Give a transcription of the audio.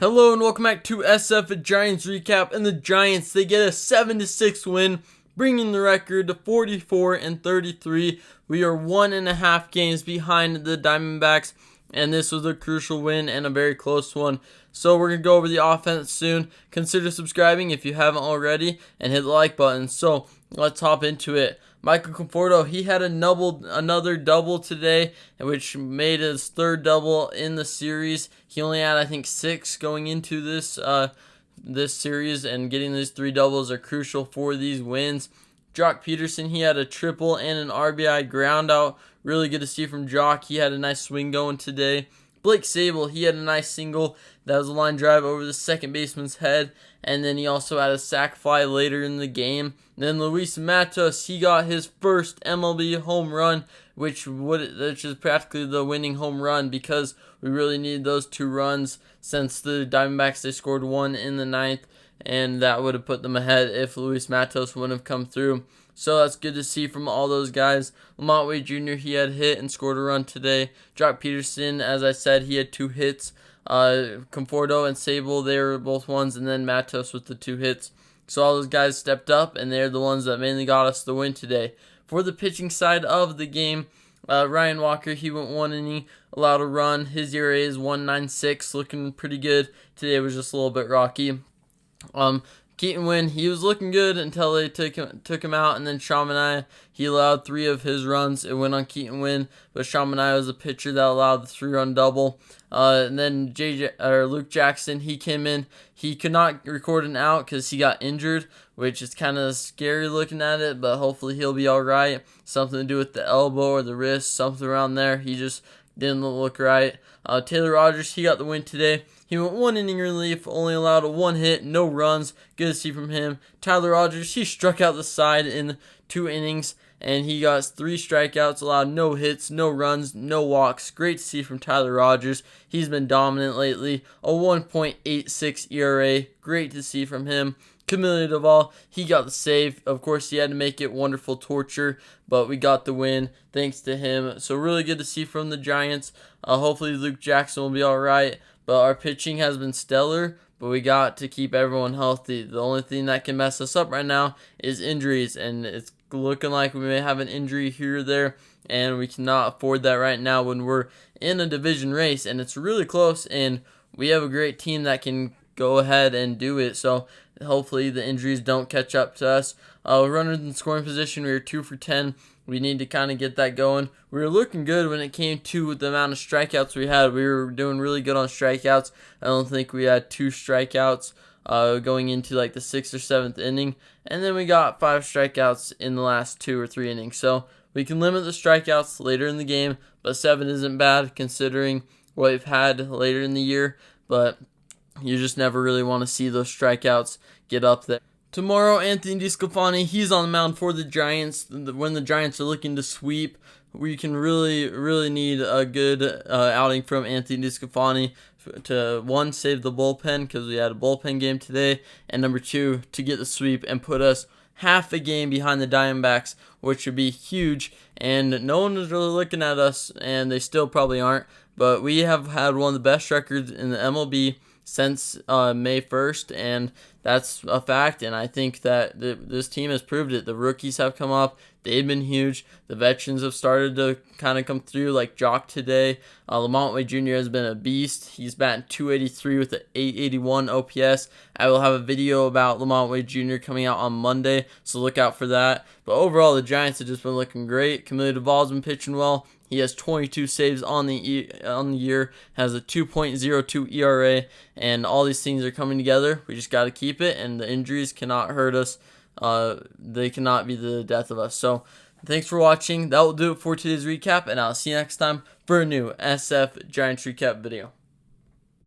Hello and welcome back to SF Giants recap. And the Giants, they get a 7-6 win, bringing the record to 44-33. We are 1.5 games behind the Diamondbacks, and this was a crucial win and a very close one. So we're going to go over the offense soon. Consider subscribing if you haven't already, and hit the like button. So let's hop into it. Michael Conforto, he had another double today, which made his third double in the series. He only had, I think, 6 going into this series, and getting these 3 doubles are crucial for these wins. Joc Pederson, he had a triple and an RBI ground out. Really good to see from Joc. He had a nice swing going today. Blake Sabol, he had a nice single. That was a line drive over the second baseman's head. And then he also had a sac fly later in the game. Then Luis Matos, he got his first MLB home run, which is practically the winning home run, because we really needed those 2 runs since the Diamondbacks, they scored 1 in the 9th. And that would have put them ahead if Luis Matos wouldn't have come through. So that's good to see from all those guys. LaMonte Wade Jr., he had hit and scored a run today. Joc Pederson, as I said, he had 2 hits. Conforto and Sabol, they were both ones, and then Matos with the 2 hits. So all those guys stepped up, and they're the ones that mainly got us the win today. For the pitching side of the game, Ryan Walker, he went 1 inning, allowed a run. His ERA is 1.96, looking pretty good. Today was just a little bit rocky. Keaton Winn, he was looking good until they took him out, and then Sean Manaea, he allowed 3 of his runs. It went on Keaton Winn, but Sean Manaea was the pitcher that allowed the 3-run double. And then Luke Jackson, he came in. He could not record an out because he got injured, which is kind of scary looking at it, but hopefully he'll be all right. Something to do with the elbow or the wrist, something around there. He just didn't look right. Taylor Rogers, he got the win today. He went 1 inning relief, only allowed 1 hit, no runs. Good to see from him. Tyler Rogers, he struck out the side in 2 innings, and he got 3 strikeouts, allowed no hits, no runs, no walks. Great to see from Tyler Rogers. He's been dominant lately. A 1.86 ERA. Great to see from him. Camilo Doval, he got the save. Of course, he had to make it wonderful torture, but we got the win thanks to him. So really good to see from the Giants. Hopefully Luke Jackson will be all right, but our pitching has been stellar, but we got to keep everyone healthy. The only thing that can mess us up right now is injuries, and it's looking like we may have an injury here or there, and we cannot afford that right now when we're in a division race, and it's really close, and we have a great team that can go ahead and do it. So hopefully the injuries don't catch up to us. Runners in scoring position, we were 2 for 10. We need to kind of get that going. We were looking good when it came to the amount of strikeouts we had. We were doing really good on strikeouts. I don't think we had 2 strikeouts going into like the 6th or 7th inning. And then we got 5 strikeouts in the last 2 or 3 innings. So we can limit the strikeouts later in the game, but 7 isn't bad considering what we've had later in the year. But you just never really want to see those strikeouts get up there. Tomorrow, Anthony DeSclafani, he's on the mound for the Giants. When the Giants are looking to sweep, we can really need a good outing from Anthony DeSclafani to, 1, save the bullpen because we had a bullpen game today, and number 2, to get the sweep and put us half a game behind the Diamondbacks, which would be huge. And no one is really looking at us, and they still probably aren't, but we have had one of the best records in the MLB since May 1st, and that's a fact, and I think that this team has proved it. The rookies have come up. They've been huge. The veterans have started to kind of come through, like Joc today. LaMonte Wade Jr. has been a beast. He's batting .283 with an .881 OPS. I will have a video about LaMonte Wade Jr. coming out on Monday, so look out for that. But overall, the Giants have just been looking great. Camilo Doval's been pitching well. He has 22 saves on the year, has a 2.02 ERA, and all these things are coming together. We just got to keep it, and the injuries cannot hurt us. They cannot be the death of us. So thanks for watching. That will do it for today's recap, and I'll see you next time for a new SF Giants recap video.